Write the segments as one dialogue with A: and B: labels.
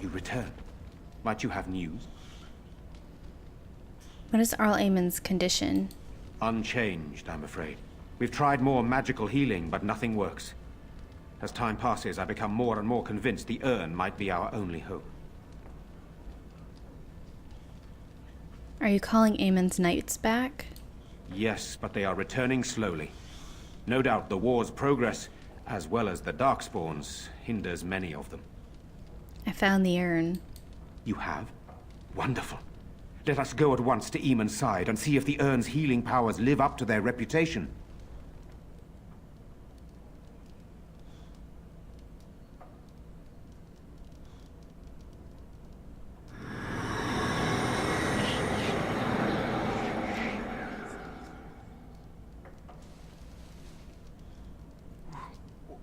A: You return. Might you have news?
B: What is Arl Eamonn's condition?
A: Unchanged, I'm afraid. We've tried more magical healing, but nothing works. As time passes, I become more and more convinced the urn might be our only hope.
B: Are you calling Eamon's knights back?
A: Yes, but they are returning slowly. No doubt the war's progress, as well as the darkspawns, hinders many of them.
B: I found the urn.
A: You have? Wonderful. Let us go at once to Eamonn's side and see if the urn's healing powers live up to their reputation.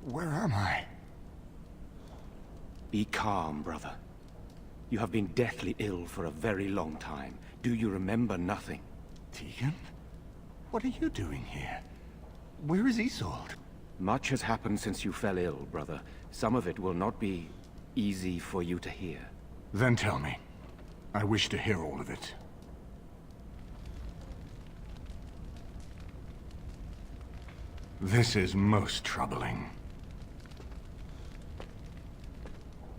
C: Where am I?
A: Be calm, brother. You have been deathly ill for a very long time. Do you remember nothing?
C: Tegan? What are you doing here? Where is Isolde?
A: Much has happened since you fell ill, brother. Some of it will not be easy for you to hear.
C: Then tell me. I wish to hear all of it. This is most troubling.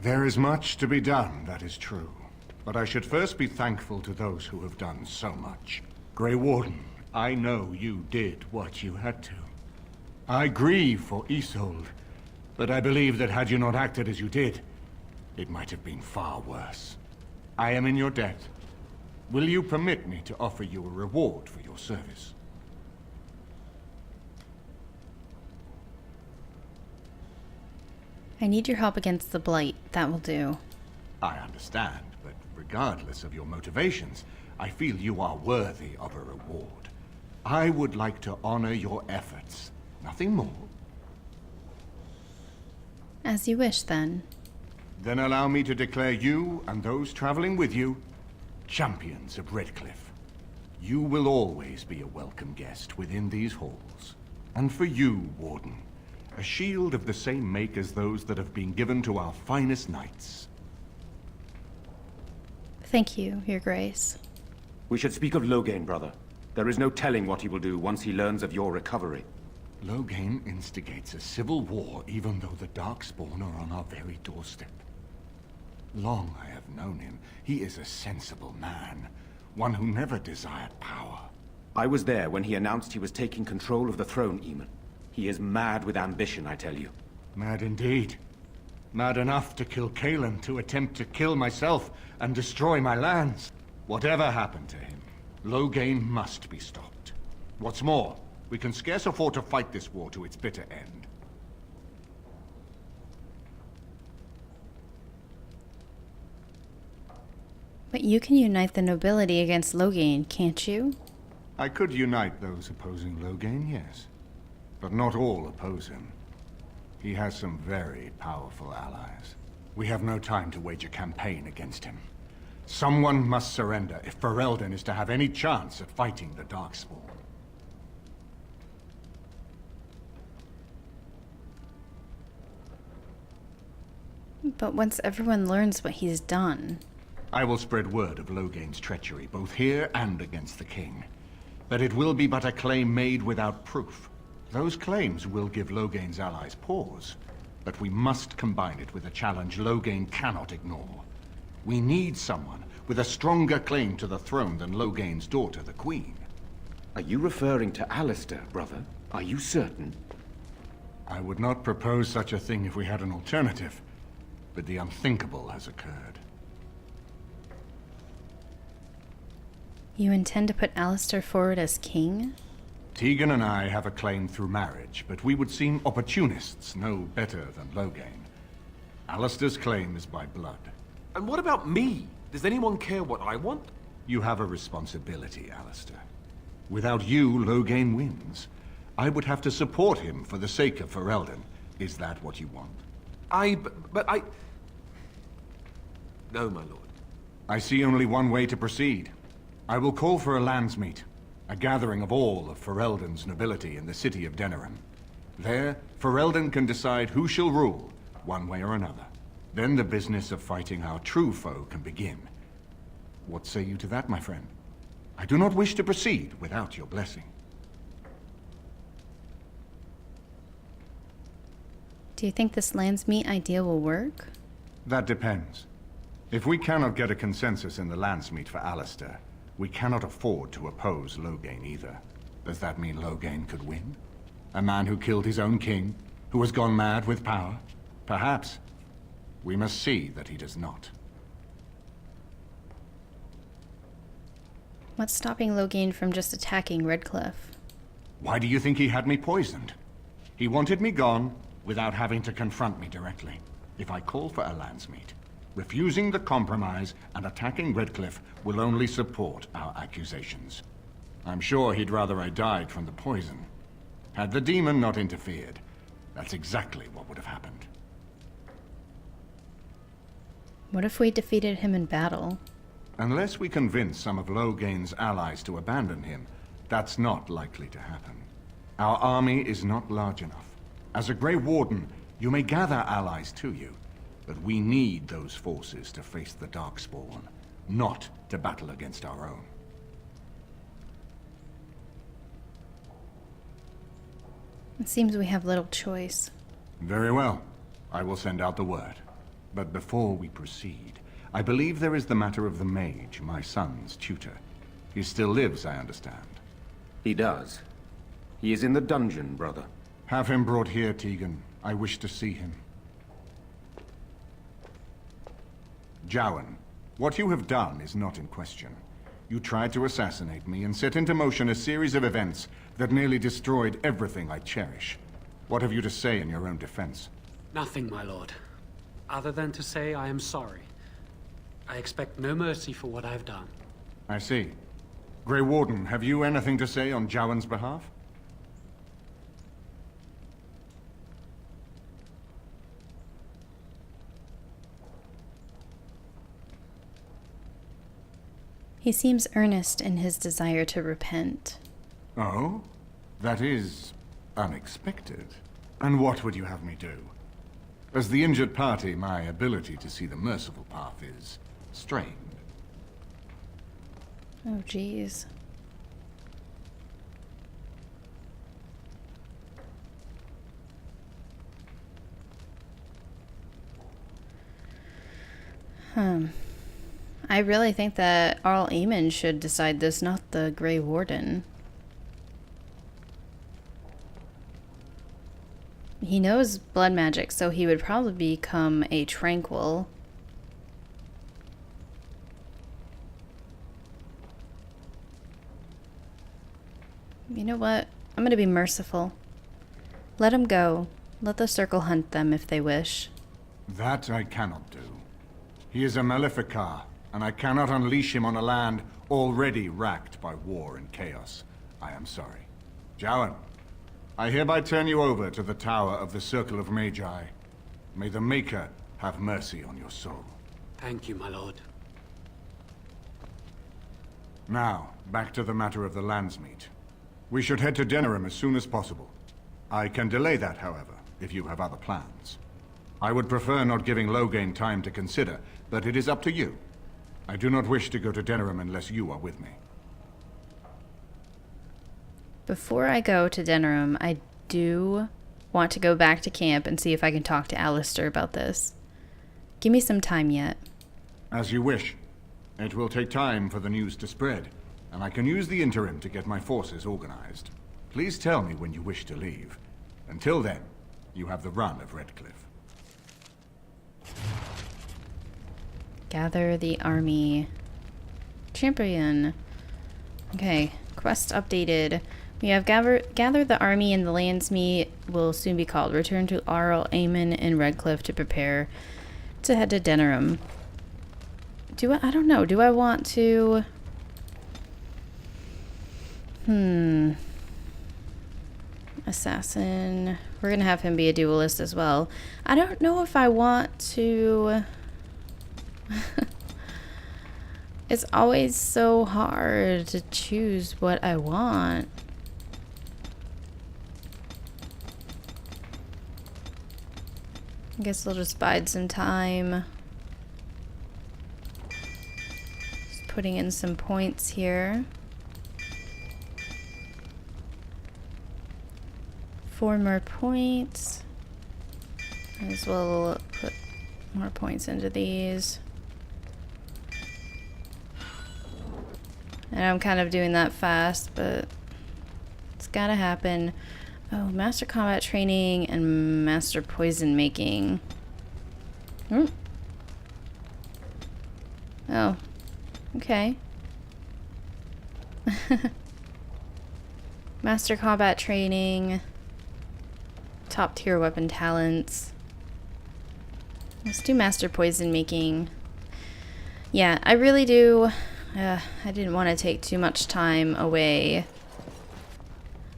C: There is much to be done, that is true. But I should first be thankful to those who have done so much. Grey Warden, I know you did what you had to. I grieve for Isolde, but I believe that had you not acted as you did, it might have been far worse. I am in your debt. Will you permit me to offer you a reward for your service?
B: I need your help against the Blight. That will do.
C: I understand, but regardless of your motivations, I feel you are worthy of a reward. I would like to honor your efforts. Nothing more.
B: As you wish, then.
C: Then allow me to declare you and those traveling with you champions of Redcliffe. You will always be a welcome guest within these halls. And for you, Warden, a shield of the same make as those that have been given to our finest knights.
B: Thank you, Your Grace.
A: We should speak of Loghain, brother. There is no telling what he will do once he learns of your recovery.
C: Loghain instigates a civil war even though the darkspawn are on our very doorstep. Long I have known him. He is a sensible man, one who never desired power.
A: I was there when he announced he was taking control of the throne, Eamonn. He is mad with ambition, I tell you.
C: Mad indeed. Mad enough to kill Cailan, to attempt to kill myself and destroy my lands. Whatever happened to him, Loghain must be stopped. What's more, we can scarce afford to fight this war to its bitter end.
B: But you can unite the nobility against Loghain, can't you?
C: I could unite those opposing Loghain, yes. But not all oppose him. He has some very powerful allies. We have no time to wage a campaign against him. Someone must surrender if Ferelden is to have any chance of fighting the darkspawn.
B: But once everyone learns what he's done...
C: I will spread word of Loghain's treachery, both here and against the king. But it will be but a claim made without proof. Those claims will give Loghain's allies pause, but we must combine it with a challenge Loghain cannot ignore. We need someone with a stronger claim to the throne than Loghain's daughter, the Queen.
A: Are you referring to Alistair, brother? Are you certain?
C: I would not propose such a thing if we had an alternative, but the unthinkable has occurred.
B: You intend to put Alistair forward as king?
C: Tegan and I have a claim through marriage, but we would seem opportunists no better than Loghain. Alistair's claim is by blood.
D: And what about me? Does anyone care what I want?
C: You have a responsibility, Alistair. Without you, Loghain wins. I would have to support him for the sake of Ferelden. Is that what you want?
D: No, my lord.
C: I see only one way to proceed. I will call for a landsmeet, a gathering of all of Ferelden's nobility in the city of Denerim. There, Ferelden can decide who shall rule, one way or another. Then the business of fighting our true foe can begin. What say you to that, my friend? I do not wish to proceed without your blessing.
B: Do you think this landsmeet idea will work?
C: That depends. If we cannot get a consensus in the landsmeet for Alistair, we cannot afford to oppose Loghain either. Does that mean Loghain could win? A man who killed his own king, who has gone mad with power? Perhaps. We must see that he does not.
B: What's stopping Loghain from just attacking Redcliffe?
C: Why do you think he had me poisoned? He wanted me gone without having to confront me directly. If I call for a landsmeet, refusing the compromise and attacking Redcliffe will only support our accusations. I'm sure he'd rather I died from the poison. Had the demon not interfered, that's exactly what would have happened.
B: What if we defeated him in battle?
C: Unless we convince some of Loghain's allies to abandon him, that's not likely to happen. Our army is not large enough. As a Grey Warden, you may gather allies to you, but we need those forces to face the darkspawn, not to battle against our own.
B: It seems we have little choice.
C: Very well. I will send out the word. But before we proceed, I believe there is the matter of the mage, my son's tutor. He still lives, I understand.
A: He does. He is in the dungeon, brother.
C: Have him brought here, Tegan. I wish to see him. Jowan, what you have done is not in question. You tried to assassinate me and set into motion a series of events that nearly destroyed everything I cherish. What have you to say in your own defense?
E: Nothing, my lord. Other than to say I am sorry. I expect no mercy for what I've done.
C: I see. Grey Warden, have you anything to say on Jowan's behalf?
B: He seems earnest in his desire to repent.
C: Oh? That is unexpected. And what would you have me do? As the injured party, my ability to see the merciful path is strained.
B: Oh, jeez. I really think that Eamonn should decide this, not the Grey Warden. He knows blood magic, so he would probably become a tranquil. You know what? I'm gonna be merciful. Let him go. Let the circle hunt them if they wish.
C: That I cannot do. He is a Maleficar, and I cannot unleash him on a land already racked by war and chaos. I am sorry. Jowan, I hereby turn you over to the Tower of the Circle of Magi. May the Maker have mercy on your soul.
E: Thank you, my lord.
C: Now, back to the matter of the landsmeet. We should head to Denerim as soon as possible. I can delay that, however, if you have other plans. I would prefer not giving Loghain time to consider, but it is up to you. I do not wish to go to Denerim unless you are with me.
B: Before I go to Denerim, I do want to go back to camp and see if I can talk to Alistair about this. Give me some time yet.
C: As you wish. It will take time for the news to spread, and I can use the interim to get my forces organized. Please tell me when you wish to leave. Until then, you have the run of Redcliffe.
B: Gather the army. Champion. Okay, quest updated. We have gather the army and the landsmeet will soon be called. Return to Eamonn and Redcliffe to prepare to head to Denerim. I don't know. Do I want to... Assassin. We're gonna have him be a duelist as well. I don't know if I want to... It's always so hard to choose what I want. I guess we'll just bide some time. Just putting in some points here. 4 more points. Might as well put more points into these. And I'm kind of doing that fast, but it's gotta happen. Oh, master combat training and master poison making. Oh, okay. Master combat training. Top tier weapon talents. Let's do master poison making. Yeah, I really do. I didn't want to take too much time away.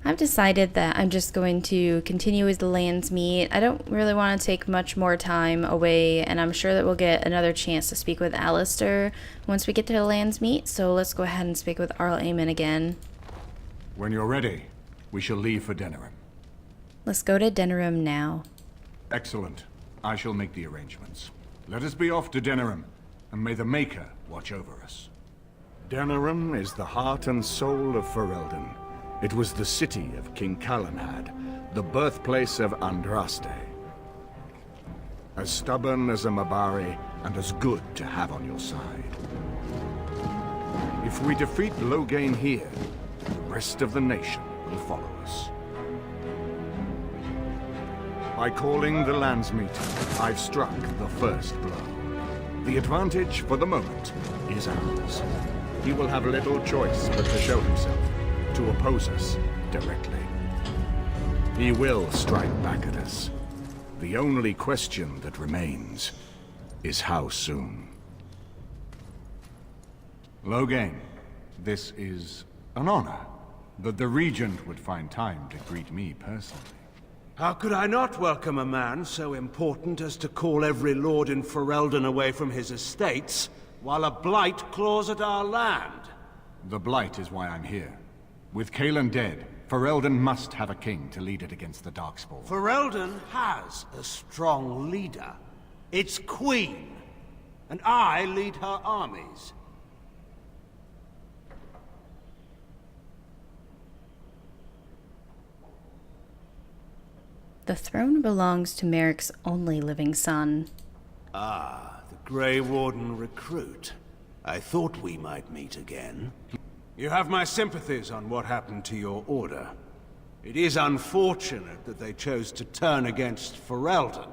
B: I've decided that I'm just going to continue with the landsmeet. I don't really want to take much more time away, and I'm sure that we'll get another chance to speak with Alistair once we get to the landsmeet, so let's go ahead and speak with Eamonn again.
C: When you're ready, we shall leave for Denerim.
B: Let's go to Denerim now.
C: Excellent. I shall make the arrangements. Let us be off to Denerim, and may the Maker watch over us. Denerim is the heart and soul of Ferelden. It was the city of King Calenhad, the birthplace of Andraste. As stubborn as a Mabari, and as good to have on your side. If we defeat Loghain here, the rest of the nation will follow us. By calling the landsmeet, I've struck the first blow. The advantage, for the moment, is ours. He will have little choice but to show himself, to oppose us directly. He will strike back at us. The only question that remains is how soon. Loghain, this is an honor that the Regent would find time to greet me personally.
F: How could I not welcome a man so important as to call every lord in Ferelden away from his estates, while a blight claws at our land?
C: The Blight is why I'm here. With Cailan dead, Ferelden must have a king to lead it against the darkspawn.
F: Ferelden has a strong leader. Its queen. And I lead her armies.
B: The throne belongs to Merrick's only living son.
F: Ah, the Grey Warden recruit. I thought we might meet again. You have my sympathies on what happened to your order. It is unfortunate that they chose to turn against Ferelden.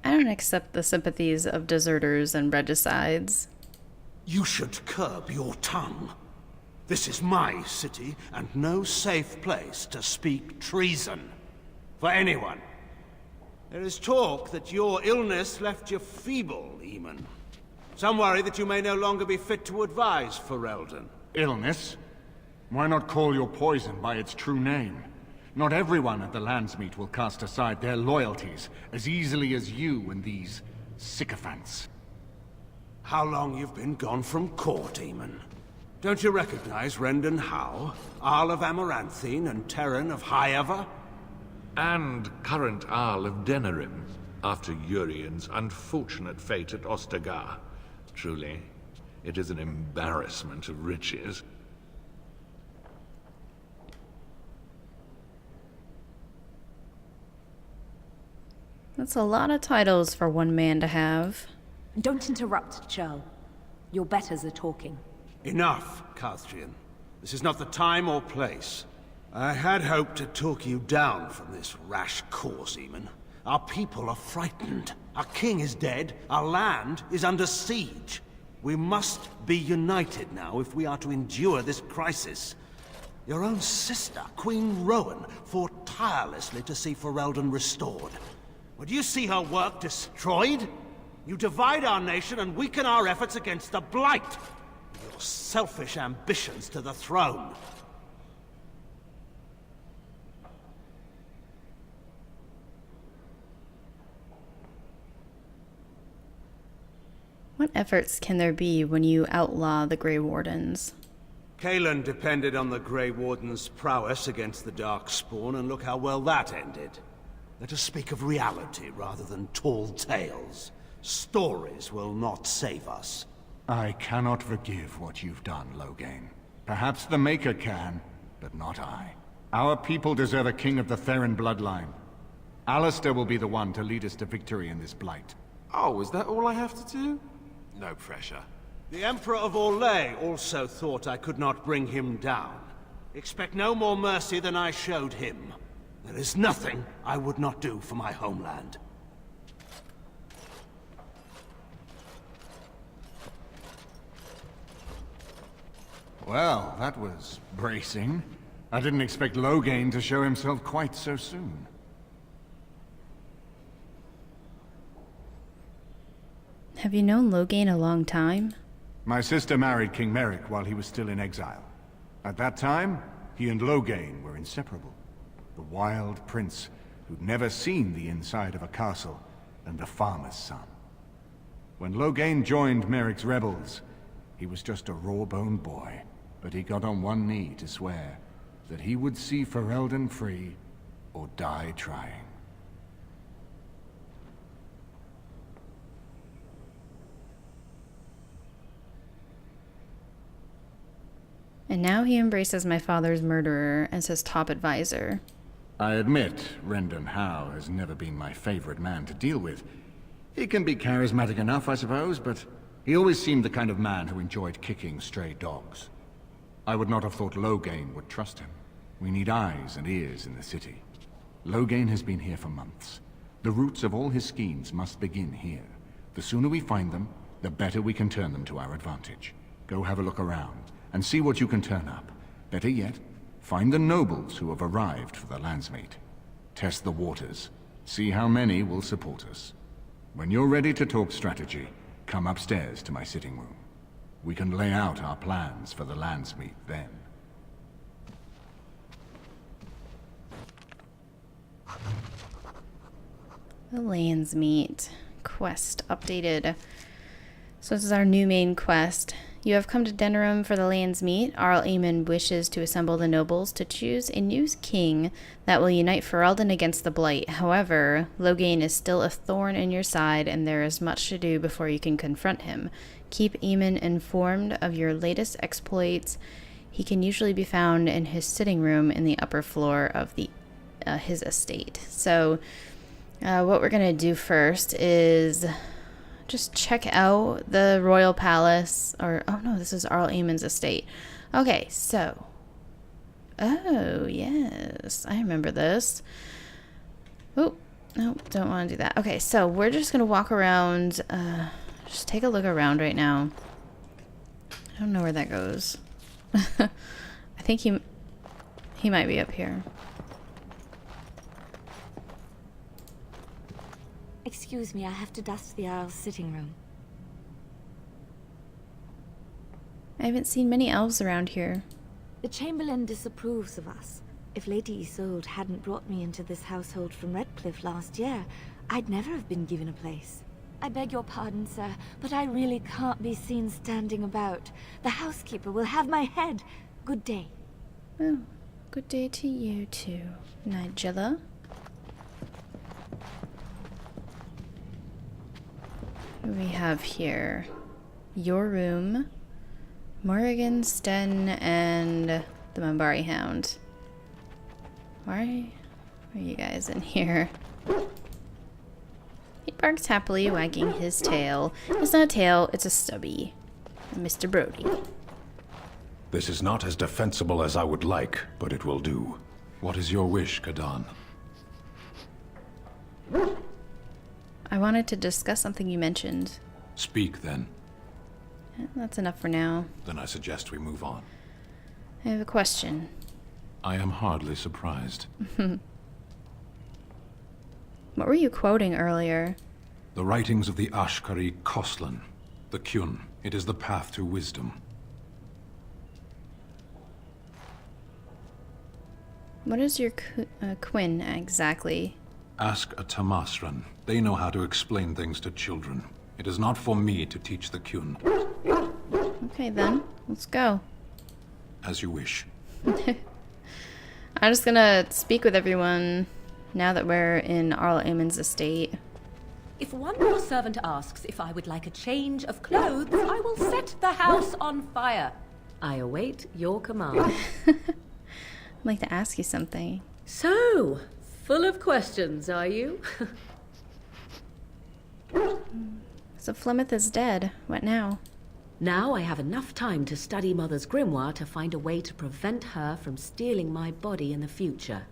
B: I don't accept the sympathies of deserters and regicides.
F: You should curb your tongue. This is my city, and no safe place to speak treason. For anyone. There is talk that your illness left you feeble, Eamonn. Some worry that you may no longer be fit to advise Ferelden.
C: Illness? Why not call your poison by its true name? Not everyone at the landsmeet will cast aside their loyalties as easily as you and these sycophants.
F: How long you've been gone from court, Eamonn? Don't you recognize Rendon Howe, Arl of Amaranthine and Terran of Highever?
G: And current Arl of Denerim, after Urien's unfortunate fate at Ostagar. Truly, it is an embarrassment of riches.
B: That's a lot of titles for one man to have.
H: Don't interrupt, Churl. Your betters are talking.
F: Enough, Carthrian. This is not the time or place. I had hoped to talk you down from this rash course, Eamonn. Our people are frightened. Our king is dead. Our land is under siege. We must be united now if we are to endure this crisis. Your own sister, Queen Rowan, fought tirelessly to see Ferelden restored. Would you see her work destroyed? You divide our nation and weaken our efforts against the Blight. Your selfish ambitions to the throne.
B: What efforts can there be when you outlaw the Grey Wardens?
F: Cailan depended on the Grey Warden's prowess against the darkspawn, and look how well that ended. Let us speak of reality rather than tall tales. Stories will not save us.
C: I cannot forgive what you've done, Loghain. Perhaps the Maker can, but not I. Our people deserve a king of the Theron bloodline. Alistair will be the one to lead us to victory in this blight.
D: Oh, is that all I have to do? No pressure.
F: The Emperor of Orlais also thought I could not bring him down. Expect no more mercy than I showed him. There is nothing I would not do for my homeland.
C: Well, that was bracing. I didn't expect Loghain to show himself quite so soon.
B: Have you known Loghain a long time?
C: My sister married King Merrick while he was still in exile. At that time, he and Loghain were inseparable. The wild prince who'd never seen the inside of a castle, and the farmer's son. When Loghain joined Merrick's rebels, he was just a raw-boned boy, but he got on one knee to swear that he would see Ferelden free or die trying.
B: And now he embraces my father's murderer as his top advisor.
C: I admit, Rendon Howe has never been my favorite man to deal with. He can be charismatic enough, I suppose, but he always seemed the kind of man who enjoyed kicking stray dogs. I would not have thought Loghain would trust him. We need eyes and ears in the city. Loghain has been here for months. The roots of all his schemes must begin here. The sooner we find them, the better we can turn them to our advantage. Go have a look around, and see what you can turn up. Better yet, find the nobles who have arrived for the landsmeet. Test the waters. See how many will support us. When you're ready to talk strategy, come upstairs to my sitting room. We can lay out our plans for the landsmeet then.
B: The landsmeet. Quest updated. So this is our new main quest. You have come to Denerim for the landsmeet. Eamonn wishes to assemble the nobles to choose a new king that will unite Ferelden against the Blight. However, Loghain is still a thorn in your side, and there is much to do before you can confront him. Keep Eamonn informed of your latest exploits. He can usually be found in his sitting room in the upper floor of his estate. So, what we're gonna do first is just check out the royal palace, or oh no, this is Eamonn's estate. Okay, so oh yes, I remember this. Oh no, don't want to do that. Okay, so we're just gonna walk around, just take a look around right now. I don't know where that goes. I think he might be up here.
I: Excuse me, I have to dust the Earl's sitting room.
B: I haven't seen many elves around here.
I: The Chamberlain disapproves of us. If Lady Isolde hadn't brought me into this household from Redcliffe last year, I'd never have been given a place. I beg your pardon, sir, but I really can't be seen standing about. The housekeeper will have my head. Good day.
B: Oh, good day to you too, Nigella. What do we have here? Your room, Morrigan, Sten, and the Mambari Hound. Why are you guys in here? He barks happily, wagging his tail. It's not a tail, it's a stubby. Mr. Brody.
J: This is not as defensible as I would like, but it will do. What is your wish, Kadan?
B: I wanted to discuss something you mentioned.
J: Speak, then.
B: That's enough for now.
J: Then I suggest we move on.
B: I have a question.
J: I am hardly surprised.
B: What were you quoting earlier?
J: The writings of the Ashkari Koslan, the Kyun. It is the path to wisdom.
B: What is your Quinn exactly?
J: Ask a Tamasran. They know how to explain things to children. It is not for me to teach the Kyun.
B: Okay then, let's go.
J: As you wish.
B: I'm just gonna speak with everyone now that we're in Arl Eamon's estate.
H: If one more servant asks if I would like a change of clothes, I will set the house on fire. I await your command.
B: I'd like to ask you something.
H: So, full of questions, are you?
B: So Flemeth is dead. What now?
H: Now I have enough time to study Mother's grimoire to find a way to prevent her from stealing my body in the future.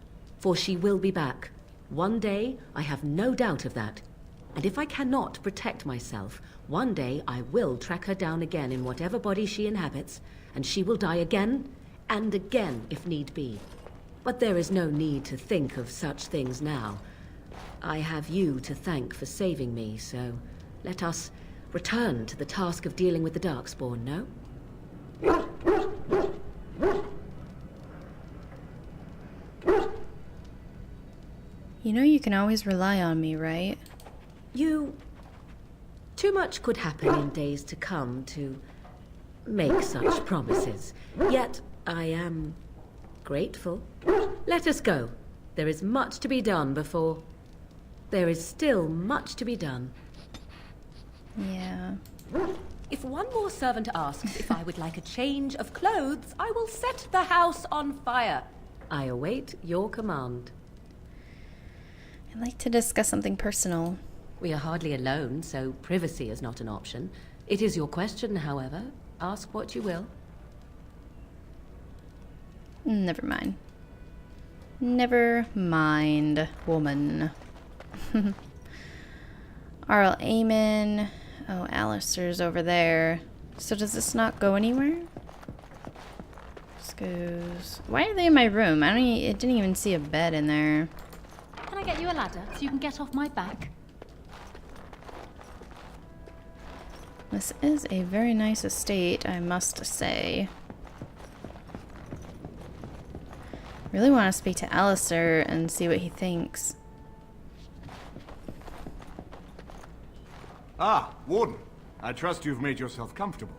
H: For she will be back. One day, I have no doubt of that. And if I cannot protect myself, one day I will track her down again in whatever body she inhabits, and she will die again and again if need be. But there is no need to think of such things now. I have you to thank for saving me, so let us return to the task of dealing with the darkspawn, no?
B: You know you can always rely on me, right?
H: Too much could happen in days to come to make such promises. Yet I am grateful. Let us go. There is much to be done before... There is still much to be done.
B: Yeah.
H: If one more servant asks if I would like a change of clothes, I will set the house on fire. I await your command.
B: I'd like to discuss something personal.
H: We are hardly alone, so privacy is not an option. It is your question, however. Ask what you will.
B: Never mind. Never mind, woman. Arl Eamonn. Oh, Alistair's over there. So does this not go anywhere? This goes... Why are they in my room? It didn't even see a bed in there.
K: Can I get you a ladder so you can get off my back?
B: This is a very nice estate, I must say. Really want to speak to Alistair and see what he thinks.
C: Ah, Warden. I trust you've made yourself comfortable.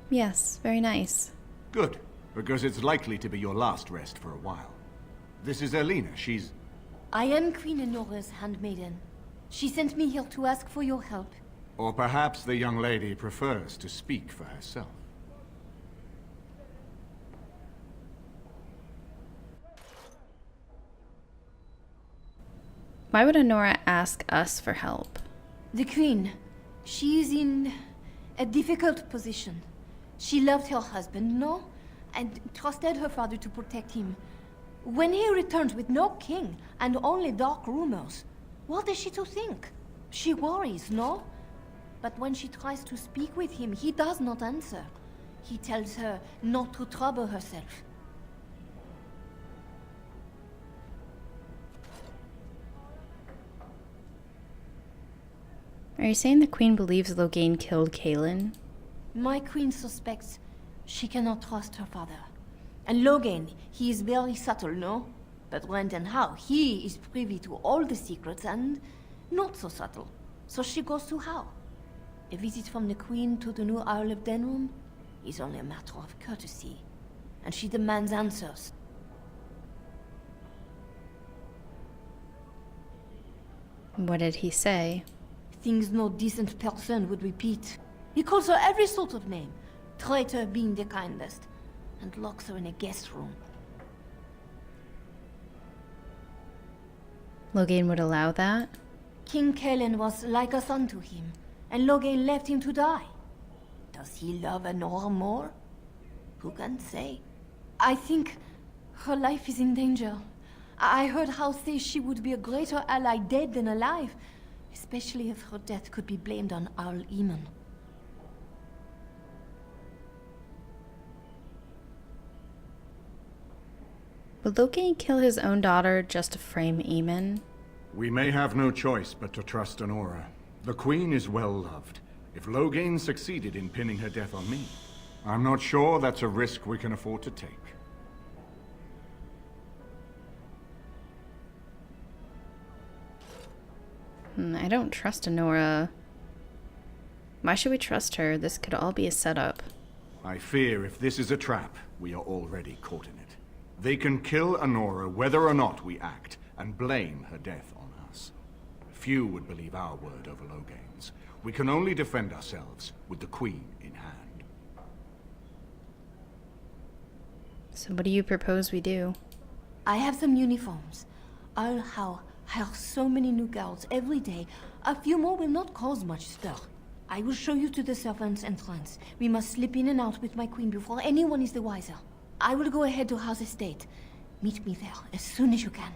B: Yes, very nice.
C: Good, because it's likely to be your last rest for a while. This is Elena. She's...
K: I am Queen Anora's handmaiden. She sent me here to ask for your help.
C: Or perhaps the young lady prefers to speak for herself.
B: Why would Anora ask us for help?
K: The Queen, she is in a difficult position. She loved her husband, no? And trusted her father to protect him. When he returns with no king and only dark rumors, what is she to think? She worries, no? But when she tries to speak with him, he does not answer. He tells her not to trouble herself.
B: Are you saying the Queen believes Loghain killed Kaelin?
K: My Queen suspects she cannot trust her father. And Loghain, he is very subtle, no? But when and how, he is privy to all the secrets and not so subtle. So she goes to how? A visit from the Queen to the new Isle of Denerim is only a matter of courtesy. And she demands answers.
B: What did he say?
K: Things no decent person would repeat. He calls her every sort of name, traitor being the kindest, and locks her in a guest room.
B: Loghain would allow that?
K: King Kaelin was like a son to him, and Loghain left him to die. Does he love Anora more? Who can say? I think her life is in danger. I heard how say she would be a greater ally dead than alive, especially if her death could be blamed on Arl Eamonn.
B: Would Loghain kill his own daughter just to frame Eamonn?
C: We may have no choice but to trust Anora. The Queen is well loved. If Loghain succeeded in pinning her death on me, I'm not sure that's a risk we can afford to take.
B: I don't trust Anora Why should we trust her? This could all be a setup.
C: I fear if this is a trap, we are already caught in it. They can kill Anora whether or not we act, and blame her death on us. Few would believe our word over Loghain's. We can only defend ourselves with the Queen in hand.
B: So what do you propose we do?
K: I have some uniforms. I'll hire so many new girls every day. A few more will not cause much stir. I will show you to the servants' entrance. We must slip in and out with my queen before anyone is the wiser. I will go ahead to House Estate. Meet me there as soon as you can.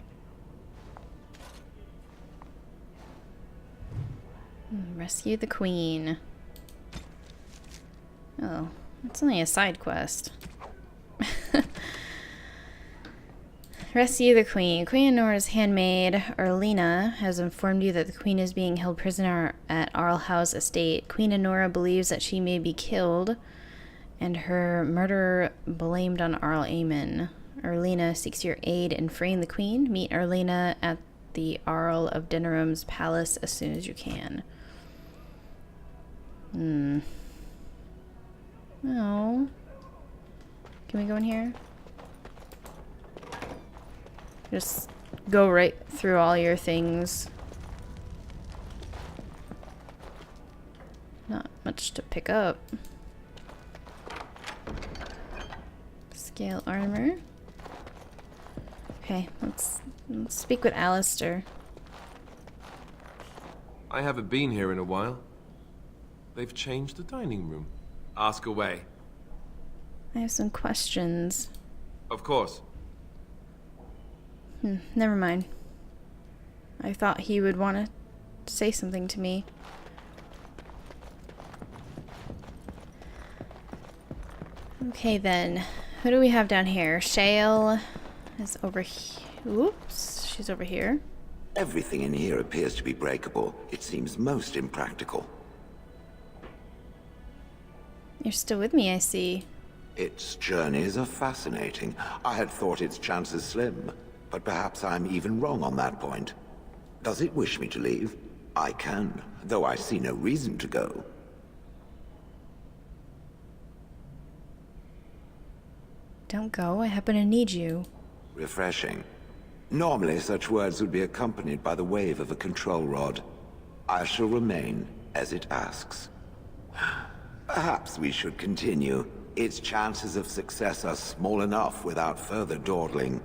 B: Rescue the queen. Oh, it's only a side quest. Rescue the queen. Queen Anora's handmaid, Arlena, has informed you that the queen is being held prisoner at Arlhouse Estate. Queen Anora believes that she may be killed, and her murder blamed on Arl Eamonn. Arlena seeks your aid in freeing the queen. Meet Arlena at the Arl of Denerim's palace as soon as you can. Oh. Can we go in here? Just go right through all your things. Not much to pick up. Scale armor. Okay, let's speak with Alistair.
D: I haven't been here in a while. They've changed the dining room. Ask away.
B: I have some questions.
D: Of course.
B: Never mind. I thought he would want to say something to me. Okay then. Who do we have down here? Shale is over here. Oops, she's over here.
L: Everything in here appears to be breakable. It seems most impractical.
B: You're still with me, I see.
L: Its journeys are fascinating. I had thought its chances slim, but perhaps I'm even wrong on that point. Does it wish me to leave? I can, though I see no reason to go.
B: Don't go, I happen to need you.
L: Refreshing. Normally such words would be accompanied by the wave of a control rod. I shall remain as it asks. Perhaps we should continue. Its chances of success are small enough without further dawdling.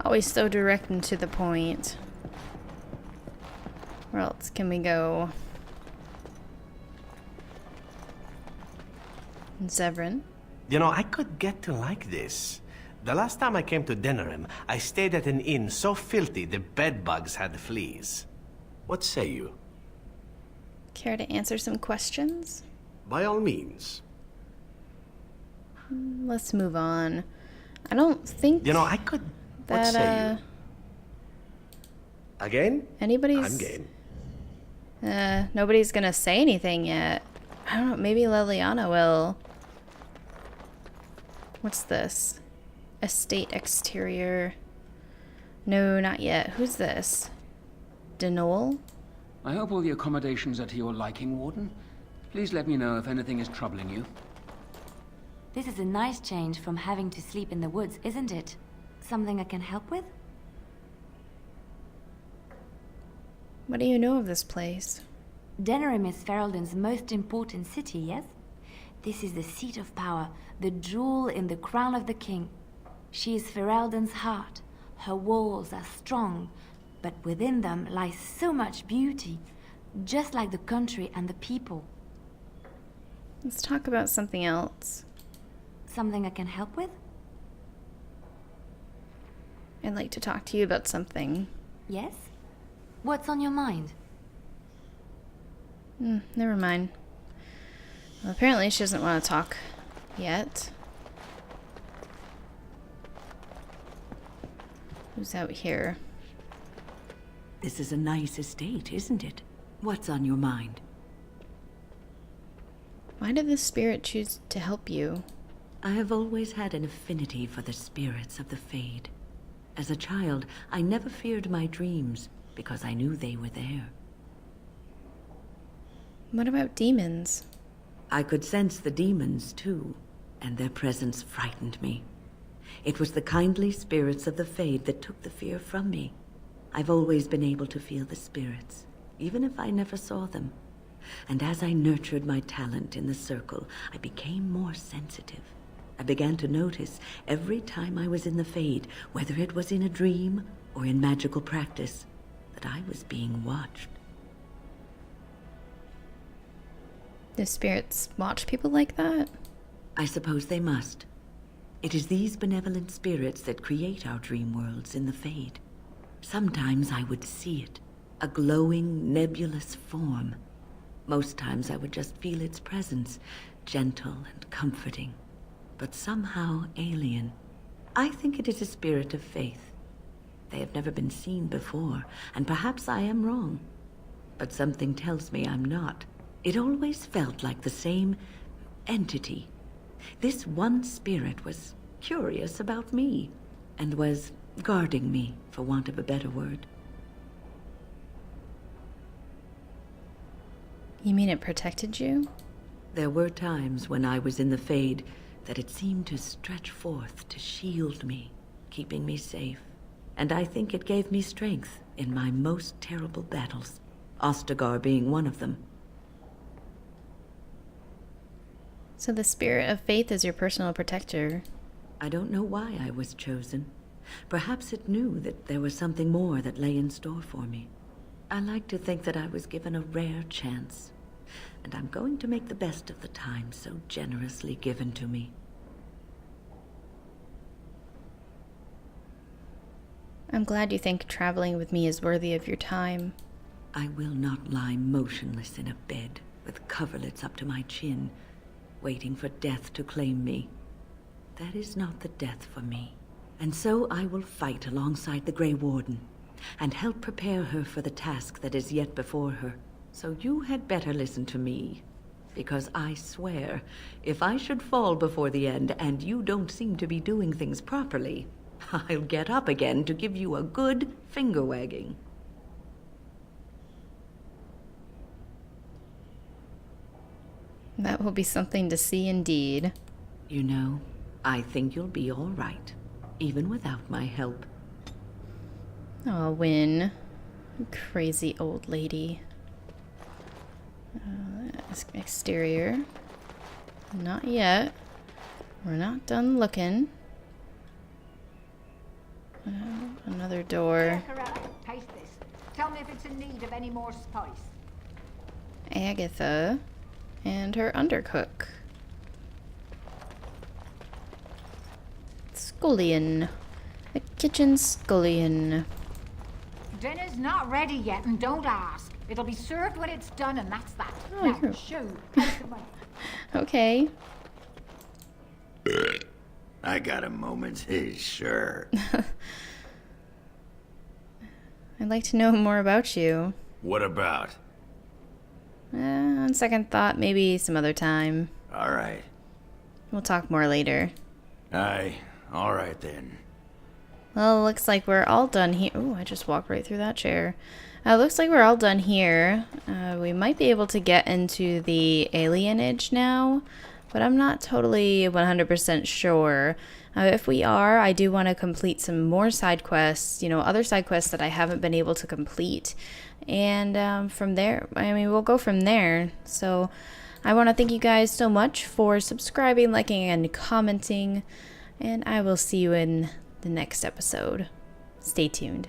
B: Always so direct and to the point. Where else can we go? Zevran.
M: You know, I could get to like this. The last time I came to Denerim, I stayed at an inn so filthy the bedbugs had fleas. What say you?
B: Care to answer some questions?
M: By all means.
B: Let's move on. I don't think...
M: You know, I could...
B: That,
M: what say you? Again?
B: Anybody's...
M: I'm game.
B: Nobody's gonna say anything yet. I don't know, maybe Leliana will. What's this? Estate exterior. No, not yet. Who's this? Denol?
N: I hope all the accommodations are to your liking, Warden. Please let me know if anything is troubling you.
I: This is a nice change from having to sleep in the woods, isn't it? Something I can help with?
B: What do you know of this place?
I: Denerim is Ferelden's most important city, yes? This is the seat of power, the jewel in the crown of the king. She is Ferelden's heart. Her walls are strong, but within them lies so much beauty, just like the country and the people.
B: Let's talk about something else.
I: Something I can help with?
B: I'd like to talk to you about something.
I: Yes? What's on your mind?
B: Never mind. Well, apparently she doesn't want to talk yet. Who's out here?
O: This is a nice estate, isn't it? What's on your mind?
B: Why did the spirit choose to help you?
O: I have always had an affinity for the spirits of the Fade. As a child, I never feared my dreams because I knew they were there.
B: What about demons?
O: I could sense the demons, too, and their presence frightened me. It was the kindly spirits of the Fade that took the fear from me. I've always been able to feel the spirits, even if I never saw them. And as I nurtured my talent in the circle, I became more sensitive. I began to notice every time I was in the Fade, whether it was in a dream or in magical practice, that I was being watched.
B: Do spirits watch people like that?
O: I suppose they must. It is these benevolent spirits that create our dream worlds in the Fade. Sometimes I would see it, a glowing, nebulous form. Most times I would just feel its presence, gentle and comforting, but somehow alien. I think it is a spirit of faith. They have never been seen before, and perhaps I am wrong. But something tells me I'm not. It always felt like the same entity. This one spirit was curious about me, and was guarding me, for want of a better word.
B: You mean it protected you?
O: There were times when I was in the Fade that it seemed to stretch forth to shield me, keeping me safe. And I think it gave me strength in my most terrible battles, Ostagar being one of them.
B: So the spirit of faith is your personal protector.
O: I don't know why I was chosen. Perhaps it knew that there was something more that lay in store for me. I like to think that I was given a rare chance, and I'm going to make the best of the time so generously given to me.
B: I'm glad you think traveling with me is worthy of your time.
O: I will not lie motionless in a bed with coverlets up to my chin, waiting for death to claim me. That is not the death for me. And so I will fight alongside the Grey Warden, and help prepare her for the task that is yet before her. So you had better listen to me, because I swear, if I should fall before the end and you don't seem to be doing things properly, I'll get up again to give you a good finger-wagging.
B: That will be something to see indeed.
O: You know, I think you'll be all right, even without my help.
B: Oh, Wynn. Crazy old lady. Exterior. Not yet. We're not done looking. Another door.
P: Taste this. Tell me if it's in need of any more spice.
B: Agatha and her undercook. Scullion. A kitchen scullion.
P: Dinner's not ready yet, and don't ask. It'll be served when it's done, and that's that.
B: Oh,
P: now,
B: you're...
P: shoo, take the money.
B: Okay.
Q: I got a moment's haze, sure.
B: I'd like to know more about you.
Q: What about?
B: On second thought, maybe some other time.
Q: All right.
B: We'll talk more later.
Q: Aye, all right then.
B: Well, looks like we're all done here. Oh, I just walked right through that chair. Looks like we're all done here. We might be able to get into the alienage now, but I'm not totally 100% sure. If we are, I do want to complete some more side quests, other side quests that I haven't been able to complete. And from there, we'll go from there. So I want to thank you guys so much for subscribing, liking, and commenting. And I will see you in the next episode. Stay tuned.